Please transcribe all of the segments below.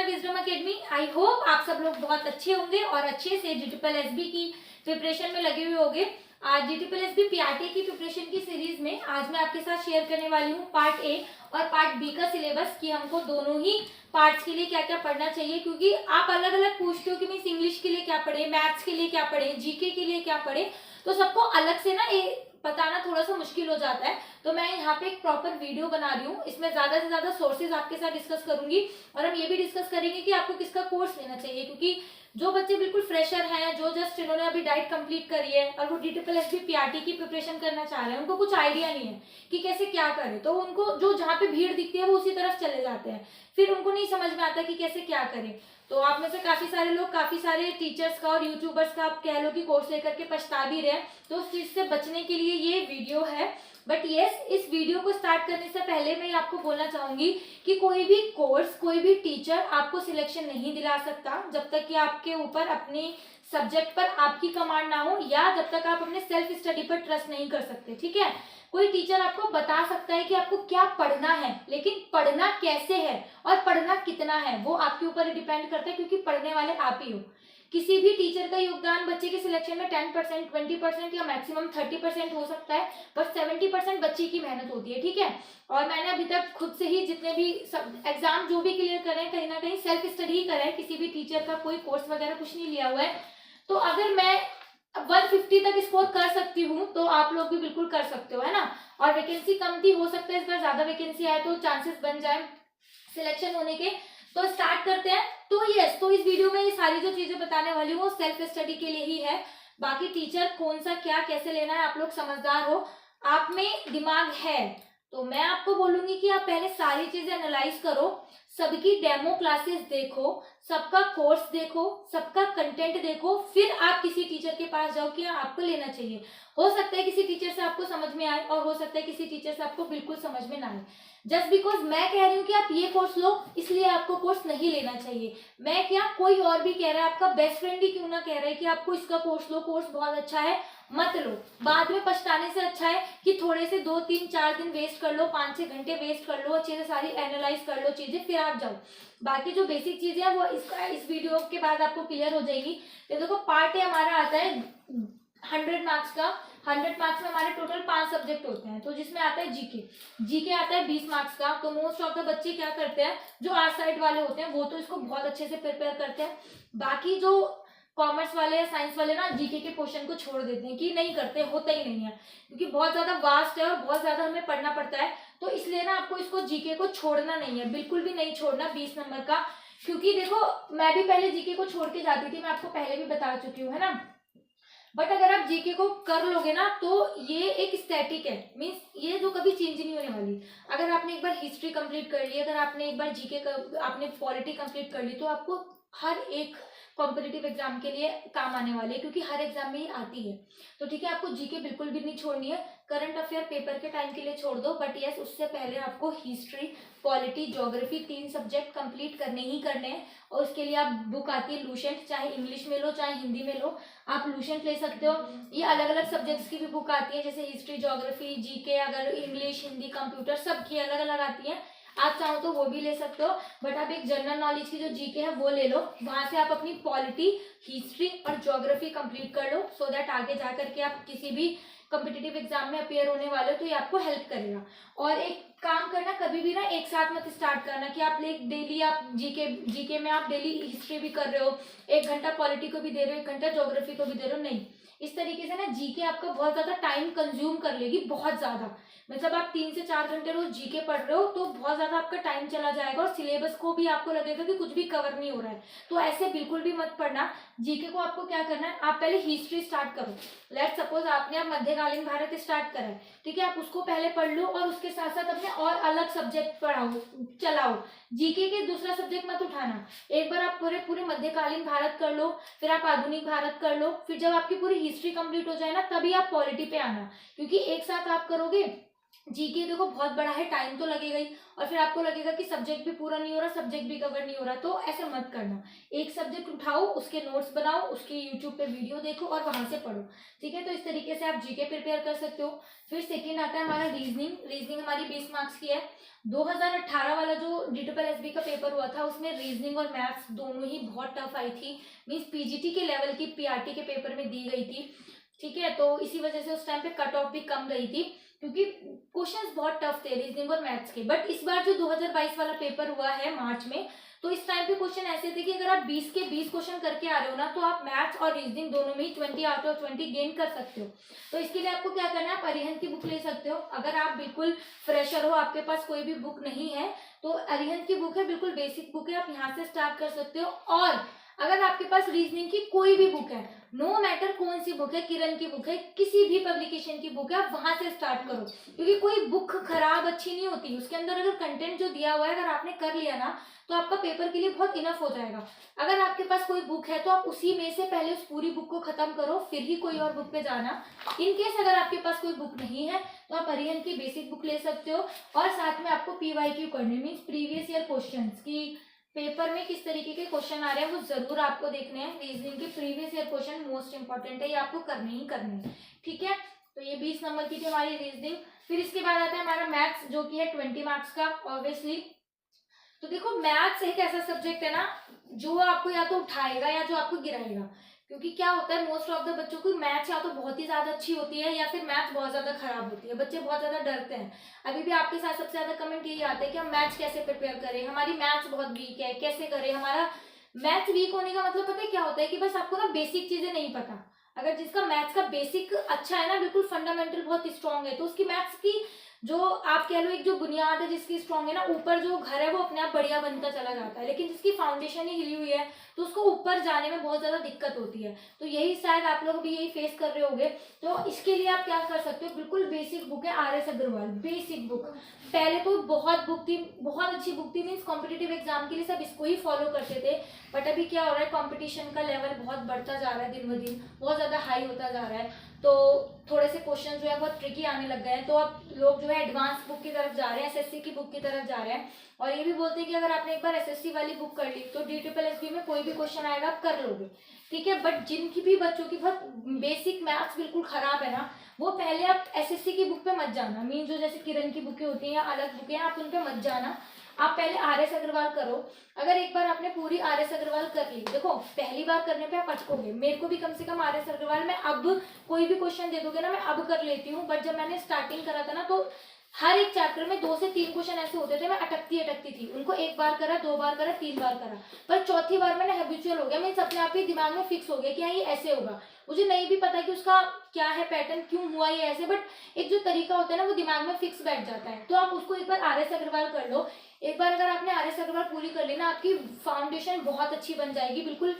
My wisdom academy. I hope आप सब लोग बहुत अच्छे होंगे और अच्छे से GSSB की प्रिपरेशन में लगे हुए होंगे। आज GSSB पीआरटी की प्रिपरेशन की सीरीज में आज मैं आपके साथ शेयर करने वाली हूँ पार्ट ए और पार्ट बी का सिलेबस कि हमको दोनों ही पार्ट्स के लिए क्या क्या पढ़ना चाहिए, क्योंकि आप अलग अलग पूछते हो कि मीन्स इंग्लिश के लिए क्या पढ़े, मैथ्स के लिए क्या पढ़े, जीके के लिए क्या पढ़े, तो सबको अलग से ना ये बताना थोड़ा सा मुश्किल हो जाता है। तो मैं यहाँ पे एक प्रॉपर वीडियो बना रही हूँ, इसमें ज्यादा से ज्यादा सोर्सेज आपके साथ डिस्कस करूंगी और हम ये भी डिस्कस करेंगे कि आपको किसका कोर्स लेना चाहिए, क्योंकि जो बच्चे बिल्कुल फ्रेशर हैं, जो जस्ट इन्होंने अभी डाइट कंप्लीट करी है और वो DSSB पीआरटी की प्रिपरेशन करना चाह रहे हैं, उनको कुछ आइडिया नहीं है कि कैसे क्या करें, तो उनको जो जहाँ पे भीड़ दिखती है वो उसी तरफ चले जाते हैं, फिर उनको नहीं समझ में आता कि कैसे क्या करें। तो आप में से काफी सारे लोग, काफी सारे टीचर्स का और यूट्यूबर्स का आप कह लो कि कोर्स लेकर के पछता भी रहे हैं, तो उस चीज से बचने के लिए ये वीडियो है। बट यस, इस वीडियो को स्टार्ट करने से पहले मैं आपको बोलना चाहूंगी कि कोई भी कोर्स, कोई भी टीचर आपको सिलेक्शन नहीं दिला सकता जब तक कि आपके ऊपर अपने सब्जेक्ट पर आपकी कमांड ना हो, या जब तक आप अपने सेल्फ स्टडी पर ट्रस्ट नहीं कर सकते। ठीक है, कोई टीचर आपको बता सकता है कि आपको क्या पढ़ना है, लेकिन पढ़ना कैसे है और पढ़ना कितना है वो आपके ऊपर डिपेंड करता है, क्योंकि पढ़ने वाले आप ही हो। किसी भी टीचर का योगदान बच्चे के सिलेक्शन में 10%, 20% या मैक्सिमम 30% हो सकता है, बट 70% बच्चे की मेहनत होती है। ठीक है, और मैंने अभी तक खुद से ही जितने भी एग्जाम जो भी क्लियर करे, कहीं ना कहीं सेल्फ स्टडी ही करा है, किसी भी टीचर का कोई कोर्स वगैरह कुछ नहीं लिया हुआ है। तो अगर मैं 150 तक स्कोर कर सकती हूँ तो आप लोग भी बिल्कुल कर सकते हो, है ना। और वैकेंसी कम थी, हो सकता है इस बार ज्यादा वैकेंसी आए तो चांसेस बन जाए सिलेक्शन होने के। तो स्टार्ट करते हैं। तो यस, तो इस वीडियो में ये सारी जो चीजें बताने वाली हूँ वो सेल्फ स्टडी के लिए ही है। बाकी टीचर कौन सा क्या कैसे लेना है, आप लोग समझदार हो, आप में दिमाग है, तो मैं आपको बोलूंगी कि आप पहले सारी चीजें एनालाइज करो, सबकी डेमो क्लासेस देखो, सबका कोर्स देखो, सबका कंटेंट देखो, फिर आप किसी टीचर के पास जाओ कि आपको लेना चाहिए। हो सकता है किसी टीचर से आपको समझ में आए और हो सकता है किसी टीचर से आपको बिल्कुल समझ में ना आए। जस्ट बिकॉज मैं कह रही हूँ कि आप ये कोर्स लो, इसलिए आपको कोर्स नहीं लेना चाहिए। मैं क्या, कोई और भी कह रहा है, आपका बेस्ट फ्रेंड ही क्यों ना कह रहा है कि आपको इसका कोर्स लो, कोर्स बहुत अच्छा है, मत लो। बाद में पछताने से अच्छा है कि थोड़े से 2, 3, 4 दिन वेस्ट कर लो, 5, 6 घंटे वेस्ट कर लो, अच्छे से सारी एनालाइज कर लो चीजें, फिर आप जाओ। बाकी जो बेसिक चीजें हैं वो इस वीडियो के बाद आपको क्लियर हो जाएगी। तो देखो, पार्ट ए हमारा आता है 100 मार्क्स का। 100 मार्क्स में हमारे टोटल 5 सब्जेक्ट होते हैं, तो जिसमें आता है जीके आता है 20 मार्क्स का। तो मोस्ट ऑफ द बच्चे क्या करते हैं, जो आर्ट साइड वाले होते हैं वो तो इसको बहुत अच्छे से प्रिपेयर करते हैं। बाकी जो कॉमर्स वाले या साइंस वाले ना जीके के क्वेश्चन को छोड़ देते हैं, कि नहीं करते, होता ही नहीं है, क्योंकि बहुत ज्यादा वास्ट है और बहुत ज्यादा हमें पढ़ना पड़ता है। तो इसलिए ना आपको इसको जीके को छोड़ना नहीं है, बिल्कुल भी नहीं छोड़ना 20 नंबर का। क्योंकि देखो, मैं भी पहले जीके को छोड़ के जाती थी, मैं आपको पहले भी बता चुकी हूँ, है ना। बट अगर आप जीके को कर लोगे ना तो ये एक स्टैटिक है, मीन्स ये जो कभी चेंज नहीं होने वाली। अगर आपने एक बार हिस्ट्री कंप्लीट कर ली, अगर आपने एक बार जीके आपने पॉलिटी कंप्लीट कर ली, तो आपको हर एक कॉम्पिटिटिव एग्जाम के लिए काम आने वाली है, क्योंकि हर एग्जाम में ही आती है। तो ठीक है, आपको जीके बिल्कुल भी नहीं छोड़नी है, करंट अफेयर पेपर के टाइम के लिए छोड़ दो, बट यस, उससे पहले आपको history, polity, geography 3 subject complete करने ही करने हैं। और उसके लिए आप बुक आती है लूसेंट, चाहे इंग्लिश में लो चाहे हिंदी में लो, आप लूसेंट ले सकते हो। ये अलग अलग सब्जेक्ट्स की भी बुक आती है, जैसे हिस्ट्री, ज्योग्राफी, जीके, अगर इंग्लिश, हिंदी, कंप्यूटर, सबकी अलग अलग आती है। आप चाहो तो वो भी ले सकते हो, बट आप एक जनरल नॉलेज की जो जीके है वो ले लो, वहां से आप अपनी पॉलिटी, हिस्ट्री और ज्योग्राफी कंप्लीट कर लो, सो दैट आगे जा करके आप किसी भी कॉम्पिटिटिव एग्जाम में अपियर होने वाले हो तो ये आपको हेल्प करेगा। और एक काम करना, कभी भी ना एक साथ मत स्टार्ट करना कि आप डेली आप जीके में आप डेली हिस्ट्री भी कर रहे हो, 1 घंटा पॉलिटी को भी दे रहे हो, 1 घंटा ज्योग्राफी को भी दे रहे हो, नहीं। इस तरीके से ना जीके आपका बहुत ज्यादा टाइम कंज्यूम कर लेगी, बहुत ज्यादा। मतलब आप 3 से 4 घंटे रोज जीके पढ़ रहे हो तो बहुत ज्यादा आपका टाइम चला जाएगा और सिलेबस को भी आपको लगेगा कि कुछ भी कवर नहीं हो रहा है। तो ऐसे बिल्कुल भी मत पढ़ना। जीके को आपको क्या करना है, आप पहले हिस्ट्री स्टार्ट करो। लेट सपोज आपने अब मध्यकालीन भारत स्टार्ट करा है, ठीक है, आप उसको पहले पढ़ लो और उसके साथ साथ अपने और अलग सब्जेक्ट पढ़ाओ, चलाओ। जीके के दूसरा सब्जेक्ट मत उठाना। एक बार आप पूरे मध्यकालीन भारत कर लो, फिर आप आधुनिक भारत कर लो, फिर जब आपकी पूरी हिस्ट्री कंप्लीट हो जाए ना, तभी आप पॉलिटी पे आना। क्योंकि एक साथ आप करोगे, जीके देखो बहुत बड़ा है, टाइम तो लगेगा ही, और फिर आपको लगेगा कि सब्जेक्ट भी पूरा नहीं हो रहा, सब्जेक्ट भी कवर नहीं हो रहा। तो ऐसे मत करना, एक सब्जेक्ट उठाओ, उसके नोट्स बनाओ, उसके यूट्यूब पे वीडियो देखो और वहां से पढ़ो। ठीक है, तो इस तरीके से आप जीके प्रिपेयर कर सकते हो। फिर सेकेंड आता है हमारा रीजनिंग। रीजनिंग हमारी 20 मार्क्स की है। 2018 वाला जो DSSB का पेपर हुआ था उसमें रीजनिंग और मैथ्स दोनों ही बहुत टफ आई थी, मीन्स पीजीटी के लेवल की पीआरटी के पेपर में दी गई थी। ठीक है, तो इसी वजह से उस टाइम पे कट ऑफ भी कम गई थी क्योंकि क्वेश्चंस बहुत टफ थे रीजनिंग और मैथ्स के। बट इस बार जो 2022 वाला पेपर हुआ है मार्च में, तो इस टाइम पे क्वेश्चन ऐसे थे कि अगर आप 20 के 20 क्वेश्चन करके आ रहे हो ना, तो आप मैथ्स और रीजनिंग दोनों में ही 20 आउट ऑफ 20 गेन कर सकते हो। तो इसके लिए आपको क्या करना है, आप अरिहंत की बुक ले सकते हो। अगर आप बिल्कुल फ्रेशर हो, आपके पास कोई भी बुक नहीं है, तो अरिहंत की बुक है, बिल्कुल बेसिक बुक है, आप यहाँ से स्टार्ट कर सकते हो। और अगर आपके पास रीजनिंग की कोई भी बुक है, नो मैटर कौन सी बुक है, किरण की बुक है, किसी भी पब्लिकेशन की बुक है, आप वहां से स्टार्ट करो, क्योंकि कोई बुक खराब अच्छी नहीं होती। उसके अंदर अगर कंटेंट जो दिया हुआ है अगर आपने कर लिया ना, तो आपका पेपर के लिए बहुत इनफ हो जाएगा। अगर आपके पास कोई बुक है तो आप उसी में से पहले उस पूरी बुक को खत्म करो, फिर ही कोई और बुक पे जाना। इन केस अगर आपके पास कोई बुक नहीं है तो आप अरिहंत की बेसिक बुक ले सकते हो। और साथ में आपको PYQ करनी, मीन्स प्रीवियस ईयर क्वेश्चन की पेपर में किस तरीके के क्वेश्चन आ रहे हैं वो जरूर आपको देखने हैं। रीजनिंग के previous year question most important है, ये आपको करने ही करने हैं। ठीक है, तो ये 20 नंबर की थी हमारी रीजनिंग। फिर इसके बाद आता है हमारा मैथ्स, जो कि है 20 मार्क्स का ऑब्वियसली। तो देखो मैथ्स एक ऐसा सब्जेक्ट है ना जो आपको या तो उठाएगा या जो आपको गिराएगा, क्योंकि क्या होता है मोस्ट ऑफ द बच्चों को मैथ्स या तो बहुत ही ज्यादा अच्छी होती है या फिर मैथ्स बहुत ज्यादा खराब होती है। बच्चे बहुत ज्यादा डरते हैं। अभी भी आपके साथ सबसे ज्यादा कमेंट यही आते हैं कि हम मैथ्स कैसे प्रिपेयर करें, हमारी मैथ्स बहुत वीक है, कैसे करें। हमारा मैथ्स वीक होने का मतलब पता है क्या होता है कि बस आपको ना बेसिक चीजें नहीं पता। अगर जिसका मैथ्स का बेसिक अच्छा है ना, बिल्कुल फंडामेंटल बहुत स्ट्रांग है, तो उसकी मैथ्स की जो आप कह लो एक जो बुनियाद है जिसकी स्ट्रांग है ना, ऊपर जो घर है वो अपने आप बढ़िया बनता चला जाता है। लेकिन जिसकी फाउंडेशन ही हिली हुई है तो उसको ऊपर जाने में बहुत ज्यादा दिक्कत होती है। तो यही शायद आप लोग भी यही फेस कर रहे होंगे। तो इसके लिए आप क्या कर सकते हो, बिल्कुल बेसिक बुक है RS अग्रवाल, बेसिक बुक। पहले तो बहुत बुक थी, बहुत अच्छी बुक थी, मीन्स कॉम्पिटेटिव एग्जाम के लिए सब इसको ही फॉलो करते थे। बट अभी क्या हो रहा है, कॉम्पिटिशन का लेवल बहुत बढ़ता जा रहा है, दिन ब दिन बहुत ज्यादा हाई होता जा रहा है। तो थोड़े से क्वेश्चन जो है बहुत ट्रिकी आने लग गए हैं। तो अब लोग जो है एडवांस बुक की तरफ जा रहे हैं, SSC की बुक की तरफ जा रहे हैं। और ये भी बोलते हैं कि अगर आपने एक बार SSC वाली बुक कर ली तो DSSB में कोई भी क्वेश्चन आएगा आप कर लोगे। ठीक है, बट जिनकी भी बच्चों की बहुत बेसिक मैथ्स बिल्कुल खराब है ना, वो पहले आप SSC की बुक पे मत जाना। मीन जो जैसे किरण की बुकें होती हैं या अलग बुकें हैं, आप उन पे मत जाना। आप पहले RS अग्रवाल करो। अगर एक बार आपने पूरी RS अग्रवाल कर ली, देखो पहली बार करने पे आप अटकोगे। मेरे को भी कम से कम RS अग्रवाल में अब कोई भी क्वेश्चन दे दोगे ना, मैं अब कर लेती हूँ। बट जब मैंने स्टार्टिंग करा था ना, तो हर एक चैप्टर में 2 से 3 क्वेश्चन ऐसे होते थे, मैं अटकती थी उनको। 1 बार करा, 2 बार करा, 3 बार करा, पर चौथी बार मैंने हैबिचुअल हो गया। मीन्स अपने आप ही दिमाग में फिक्स हो गया कि हाँ ये ऐसे होगा। मुझे नहीं भी पता कि उसका क्या है पैटर्न, क्यों हुआ ये ऐसे, बट एक जो तरीका होता है ना वो दिमाग में फिक्स बैठ जाता है। तो आप उसको एक बार RS अग्रवाल कर लो। एक बार अगर आपने RS अग्रवाल पूरी कर ली ना, आपकी फाउंडेशन बहुत अच्छी बन जाएगी, बिल्कुल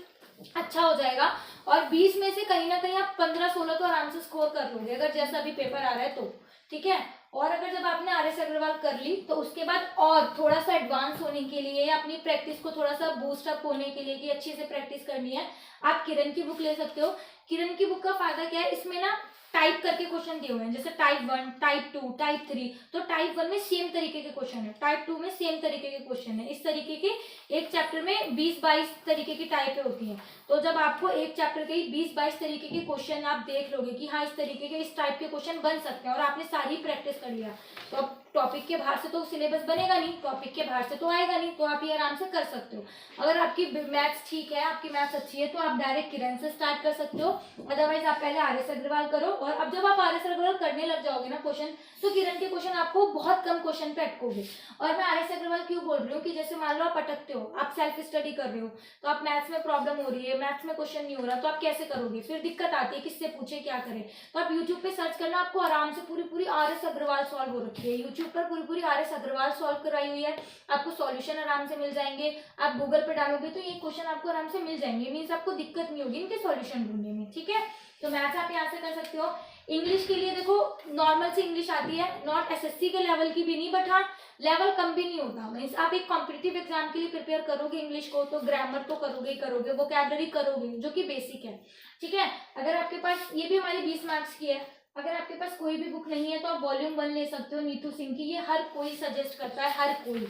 अच्छा हो जाएगा। और 20 में से कहीं ना कहीं आप 15-16 तो आराम से स्कोर कर लोगे, अगर जैसा अभी पेपर आ रहा है तो। ठीक है, और अगर जब आपने RS अग्रवाल कर ली तो उसके बाद और थोड़ा सा एडवांस होने के लिए या अपनी प्रैक्टिस को थोड़ा सा बूस्ट अप होने के लिए कि अच्छे से प्रैक्टिस करनी है, आप किरण की बुक ले सकते हो। किरण की बुक का फायदा क्या है, इसमें ना टाइप करके क्वेश्चन दिए हुए हैं, जैसे टाइप 1, टाइप 2, टाइप 3। तो टाइप 1 में सेम तरीके के क्वेश्चन है, टाइप 2 में सेम तरीके के क्वेश्चन है। इस तरीके के एक चैप्टर में 20-22 तरीके की टाइपें होती हैं। तो जब आपको एक चैप्टर के 20-22 तरीके के क्वेश्चन आप देख लोगे कि हाँ इस तरीके के इस टाइप के क्वेश्चन बन सकते हैं, और आपने सारी प्रैक्टिस कर लिया, तो अब टॉपिक के बाहर से तो सिलेबस बनेगा नहीं, टॉपिक के बाहर से तो आएगा नहीं, तो आप ये आराम से कर सकते हो। अगर आपकी मैथ्स ठीक है, आपकी मैथ्स अच्छी है, तो आप डायरेक्ट किरण से स्टार्ट कर सकते हो। अदरवाइज आप पहले RS अग्रवाल करो। और अब जब आप RS अग्रवाल करने लग जाओगे ना क्वेश्चन, तो किरण के क्वेश्चन आपको बहुत कम क्वेश्चन पे अटकोगे। और मैं RS अग्रवाल क्यों बोल रही हूँ कि जैसे मान लो आप अटकते हो, आप सेल्फ स्टडी कर रहे हो, तो आप मैथ्स में प्रॉब्लम हो रही है, मैथ्स में क्वेश्चन नहीं हो रहा, तो आप कैसे करोगे, फिर दिक्कत आती है किससे पूछे क्या करें। तो आप यूट्यूब पे सर्च करना, आपको आराम से पूरी RS अग्रवाल सॉल्व हो रखी है यूट्यूब पर, पूरी RS अग्रवाल सॉल्व कराई हुई है। आपको सॉल्यूशन आराम से मिल जाएंगे। आप गूगल पे डालोगे तो ये क्वेश्चन आपको आराम से मिल जाएंगे, मीन्स आपको दिक्कत नहीं होगी इनके सॉल्यूशन ढूंढने में। ठीक है, तो मैथ्स आप यहाँ से कर सकते हो। इंग्लिश के लिए देखो नॉर्मल से इंग्लिश आती है, नॉट SSC के लेवल की भी नहीं, बट हाँ लेवल कम भी नहीं होता। मीन्स आप एक कॉम्पिटिटिव एग्जाम के लिए प्रिपेयर करोगे इंग्लिश को, तो ग्रामर तो करोगे ही करोगे, वोकैबुलरी करोगे जो कि बेसिक है। ठीक है, अगर आपके पास, ये भी हमारी 20 मार्क्स की है, अगर आपके पास कोई भी बुक नहीं है तो आप वॉल्यूम 1 ले सकते हो नीतू सिंह की, ये हर कोई सजेस्ट करता है, हर कोई।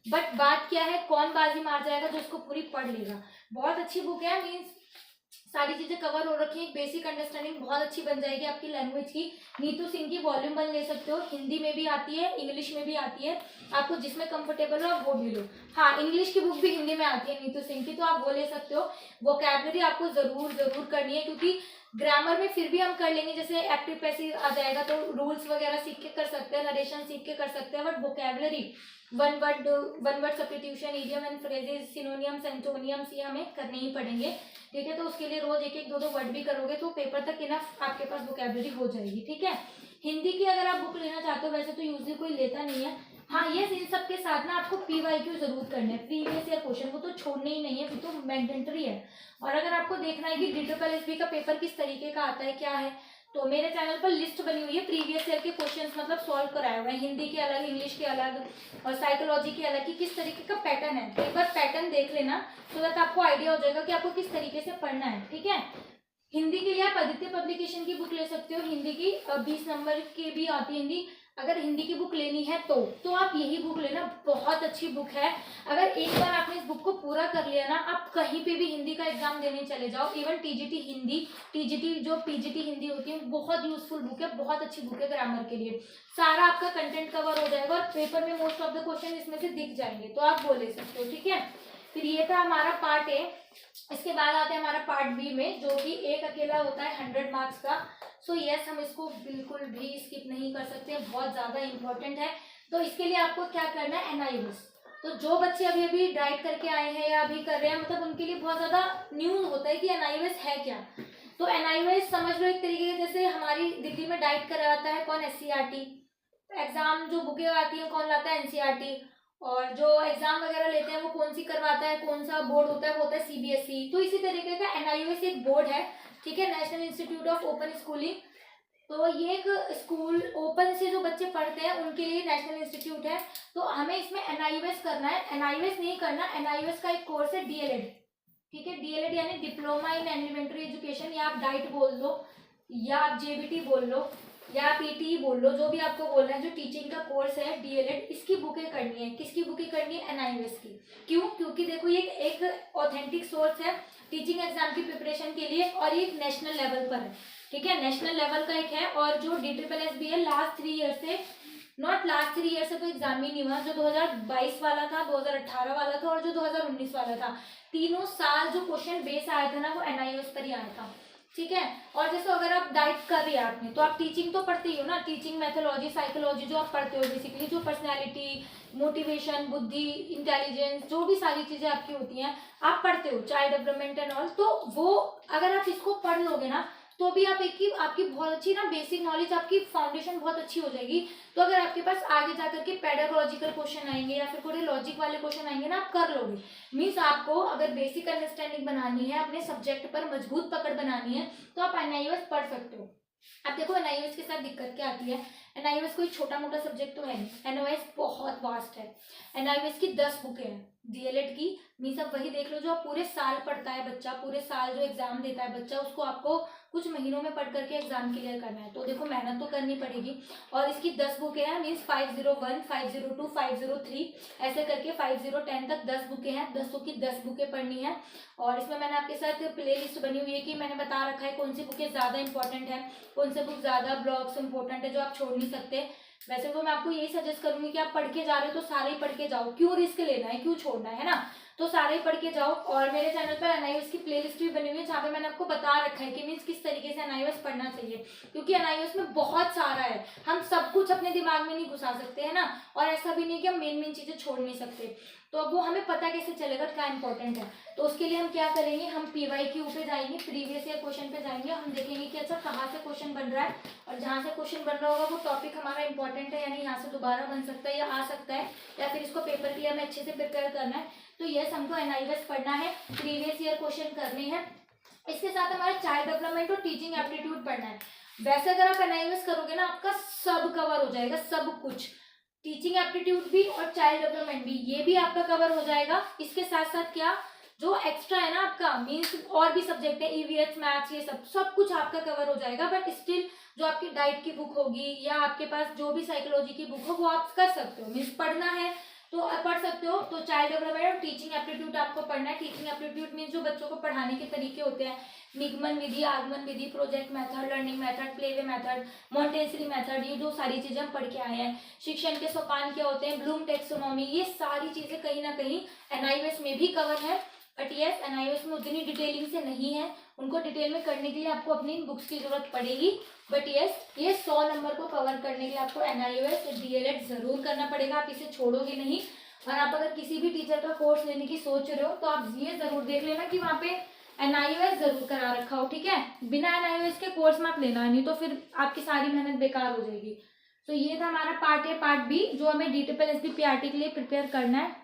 बट बात क्या है, कौन बाजी मार जाएगा जो उसको पूरी पढ़ लेगा। बहुत अच्छी बुक है, मीन्स सारी चीजें कवर हो रखी है, एक बेसिक अंडरस्टैंडिंग बहुत अच्छी बन जाएगी आपकी लैंग्वेज की। नीतू सिंह की वॉल्यूम 1 ले सकते हो, हिंदी में भी आती है, इंग्लिश में भी आती है, आपको जिसमें कंफर्टेबल हो आप वो भी लो। हाँ, इंग्लिश की बुक भी हिंदी में आती है नीतू सिंह की, तो आप वो ले सकते हो। वोकैबलरी आपको जरूर जरूर करनी है, क्योंकि ग्रामर में फिर भी हम कर लेंगे, जैसे एक्टिव पैसिव आ जाएगा तो रूल्स वगैरह सीख के कर सकते हैं, नरेशन सीख के कर सकते हैं, but vocabulary one word substitution, idiom and phrases, synonyms, एंटोनियम्स ये हमें करने ही पड़ेंगे। ठीक है, तो उसके लिए रोज एक एक दो दो वर्ड भी करोगे तो पेपर तक इनफ आपके पास वोकैबलरी हो जाएगी। ठीक है, हिंदी की अगर आप बुक लेना चाहते हो, वैसे तो यूजली कोई लेता नहीं है। हाँ ये इन सब के साथ ना आपको पीवाईक्यू जरूर करना है, प्रीवियस ईयर क्वेश्चन, वो तो छोड़ने ही नहीं है, वो तो मैंडेटरी है। और अगर आपको देखना है कि DSSB का पेपर किस तरीके का आता है क्या है, तो मेरे चैनल पर लिस्ट बनी हुई है प्रीवियस ईयर के क्वेश्चंस, मतलब सॉल्व कराए हुए हैं, हिंदी के अलग, इंग्लिश के अलग और साइकोलॉजी के अलग, की किस तरीके का पैटर्न है। तो एक बार पैटर्न देख लेना, तो दैट आपको आइडिया हो जाएगा कि आपको किस तरीके से पढ़ना है। ठीक है, हिंदी के लिए आप आदित्य पब्लिकेशन की बुक ले सकते हो, हिंदी की 20 नंबर की भी आती है हिंदी। अगर हिंदी की बुक लेनी है तो आप यही बुक लेना, बहुत अच्छी बुक है। अगर एक बार आपने इस बुक को पूरा कर लिया ना, आप कहीं पे भी हिंदी का एग्जाम देने चले जाओ, इवन टीजीटी हिंदी, टीजीटी जो पीजीटी हिंदी होती है, बहुत यूजफुल बुक है, बहुत अच्छी बुक है ग्रामर के लिए। सारा आपका कंटेंट कवर हो जाएगा और पेपर में मोस्ट ऑफ द क्वेश्चन इसमें से दिख जाएंगे, तो आप वो ले सकते हो। ठीक है, फिर ये था हमारा पार्ट ए। इसके बाद आते हैं हमारा पार्ट बी में, जो कि एक अकेला होता है 100 मार्क्स का। सो यस, हम इसको बिल्कुल भी स्किप नहीं कर सकते, बहुत ज्यादा इंपॉर्टेंट है। तो इसके लिए आपको क्या करना है, एनआईविस। तो जो बच्चे अभी अभी डाइट करके आए हैं या अभी कर रहे हैं, मतलब उनके लिए बहुत ज्यादा न्यूज होता है कि एनआईविस है क्या। तो एनआईविस समझ लो एक तरीके से, जैसे हमारी दिल्ली में डाइट कराता है कौन, एससीईआरटी। एग्जाम जो बुकें आती है कौन लाता है, एनसीईआरटी। और जो एग्जाम वगैरह लेते हैं वो कौन सी करवाता है, कौन सा बोर्ड होता है, वो होता है सीबीएसई। तो इसी तरीके का एनआईओएस एक बोर्ड है, ठीक है, national institute of open schooling. तो ये एक स्कूल ओपन से जो बच्चे पढ़ते हैं उनके लिए नेशनल इंस्टीट्यूट है। तो हमें इसमें एनआईओएस करना है, एनआईओएस नहीं करना, एनआईओएस का एक कोर्स है डीएलएड। ठीक है, डीएलएड यानी डिप्लोमा इन एलिमेंट्री एजुकेशन, या आप डाइट बोल लो, या आप जेबीटी बोल लो, या पीटी बोल लो, जो भी आपको बोलना है। जो टीचिंग का कोर्स है डीएलएड, इसकी बुकें करनी है। किसकी बुकें करनी है, एनआईओएस की। क्यों, क्योंकि देखो ये एक ऑथेंटिक सोर्स है टीचिंग एग्जाम की प्रिपरेशन के लिए, और ये नेशनल लेवल पर है। ठीक है, नेशनल लेवल का एक है। और जो DSSB है, लास्ट 3 ईयर से, नॉट लास्ट 3 ईयर से तो एग्जाम ही नहीं हुआ, जो 2022 वाला था, 2018 वाला था और जो 2019 वाला था, तीनों साल जो क्वेश्चन बेस आया था ना, वो एनआईओएस पर ही आया था। ठीक है, और जैसे अगर आप डाइट कर रही है आपने, तो आप टीचिंग तो पढ़ते ही हो ना, टीचिंग मेथोलॉजी, साइकोलॉजी जो आप पढ़ते हो बेसिकली, जो पर्सनैलिटी, मोटिवेशन, बुद्धि, इंटेलिजेंस, जो भी सारी चीजें आपकी होती हैं आप पढ़ते हो, चाइल्ड डेवलपमेंट एंड ऑल। तो वो अगर आप इसको पढ़ लोगे ना, तो भी आप आपकी बहुत अच्छी ना बेसिक नॉलेज, आपकी फाउंडेशन बहुत अच्छी हो जाएगी। तो अगर आपके पास आगे जाकर के पेडागोलॉजिकल क्वेश्चन आएंगे या फिर थोड़े लॉजिक वाले क्वेश्चन आएंगे ना, आप कर लोगे। मीन्स आपको अगर बेसिक अंडरस्टैंडिंग बनानी है, अपने सब्जेक्ट पर मजबूत पकड़ बनानी है, तो आप एनआईओएस पढ़ सकते हो। अब देखो एनआईओएस के साथ दिक्कत क्या आती है, एनआईओएस कोई छोटा मोटा सब्जेक्ट तो है नहीं, एनआईओएस बहुत वास्ट है। एनआईओएस की 10 बुकें हैं डीएलएड की। मीन्स अब वही देख लो, जो पूरे साल पढ़ता है बच्चा, पूरे साल जो एग्जाम देता है बच्चा, उसको आपको कुछ महीनों में पढ़ करके एग्जाम क्लियर करना है। तो देखो मेहनत तो करनी पड़ेगी। और इसकी 10 बुकें हैं, मीन्स 501, 502, 503 ऐसे करके 5010 तक 10 बुकें हैं। 10 की 10 बुकें पढ़नी है। और इसमें मैंने आपके साथ प्ले लिस्ट बनी हुई है कि मैंने बता रखा है कौन सी बुकें ज्यादा इंपॉर्टेंट है, कौन से बुक ज्यादा ब्लॉक्स इंपॉर्टेंट है जो आप छोड़ नहीं सकते। वैसे तो मैं आपको यही सजेस्ट करूंगी कि आप पढ़ के जा रहे हो तो सारे ही पढ़ के जाओ, क्यों रिस्क लेना है, क्यों छोड़ना है ना। तो सारे ही पढ़ के जाओ। और मेरे चैनल पर एनआईओएस की प्लेलिस्ट भी बनी हुई है, जहाँ पे मैंने आपको बता रखा है कि मीन्स किस तरीके से एनआईओएस पढ़ना चाहिए, क्योंकि एनआईओएस में बहुत सारा है, हम सब कुछ अपने दिमाग में नहीं घुसा सकते है ना। और ऐसा भी नहीं कि हम मेन चीजें छोड़ नहीं सकते। तो अब वो हमें पता कैसे चलेगा क्या इंपॉर्टेंट है। तो उसके लिए हम क्या करेंगे, हम पीवाईक्यू पे जाएंगे, प्रीवियस ईयर क्वेश्चन पे जाएंगे, हम देखेंगे कि अच्छा कहाँ से क्वेश्चन बन रहा है, और जहाँ से क्वेश्चन बन रहा होगा वो टॉपिक हमारा इंपॉर्टेंट है, यानी यहाँ से दोबारा बन सकता है या आ सकता है, या फिर इसको पेपर के लिए हमें अच्छे से प्रिपेयर करना है। तो यस, हमको एनआईओएस पढ़ना है, प्रीवियस ईयर क्वेश्चन करने हैं। इसके साथ हमारा चाइल्ड डेवलपमेंट और टीचिंग एप्टीट्यूड पढ़ना है। वैसे अगर आप एनआईओएस करोगे ना, आपका सब कवर हो जाएगा, सब कुछ, टीचिंग एप्टीट्यूड भी और चाइल्ड डेवलपमेंट भी, ये भी आपका कवर हो जाएगा। इसके साथ साथ क्या जो एक्स्ट्रा है ना आपका, मीन्स और भी सब्जेक्ट है, ईवीएस, मैथ्स, ये सब कुछ आपका कवर हो जाएगा। बट स्टिल जो आपकी डाइट की बुक होगी या आपके पास जो भी साइकोलॉजी की बुक हो, वो आप कर सकते हो। मीन्स पढ़ना है, तो आप पढ़ सकते हो। तो चाइल्ड डेवलपमेंट और टीचिंग एप्टीट्यूड आपको पढ़ना है। टीचिंग एप्टीट्यूड मीन जो बच्चों को पढ़ाने के तरीके होते हैं, निगमन विधि, आगमन विधि, project method, learning method, playway method, Montessori method, ये जो सारी चीजें हम पढ़ के आए हैं। शिक्षण के सोपान क्या होते हैं, ब्लूम टेक्सोनॉमी, ये सारी चीजें कहीं ना कहीं एनआईओएस में भी कवर है। बट यस, एनआईओएस में उतनी डिटेलिंग से नहीं है, उनको डिटेल में करने के लिए आपको अपनी बुक्स की जरूरत पड़ेगी। बट यस, ये 100 नंबर को कवर करने के लिए आपको एनआईओएस डीएलएड जरूर करना पड़ेगा, आप इसे छोड़ोगे नहीं। और आप अगर किसी भी टीचर का कोर्स लेने की सोच रहे हो तो आप ये जरूर देख लेना कि वहाँ पे एनआईओएस जरूर करा रखा हो, ठीक है। बिना एनआईओएस के कोर्स मत लेना, नहीं तो फिर आपकी सारी मेहनत बेकार हो जाएगी। तो ये था हमारा पार्ट ए। पार्ट बी जो हमें डीटीपीएल एसबी पीआरटी के लिए प्रिपेयर करना है,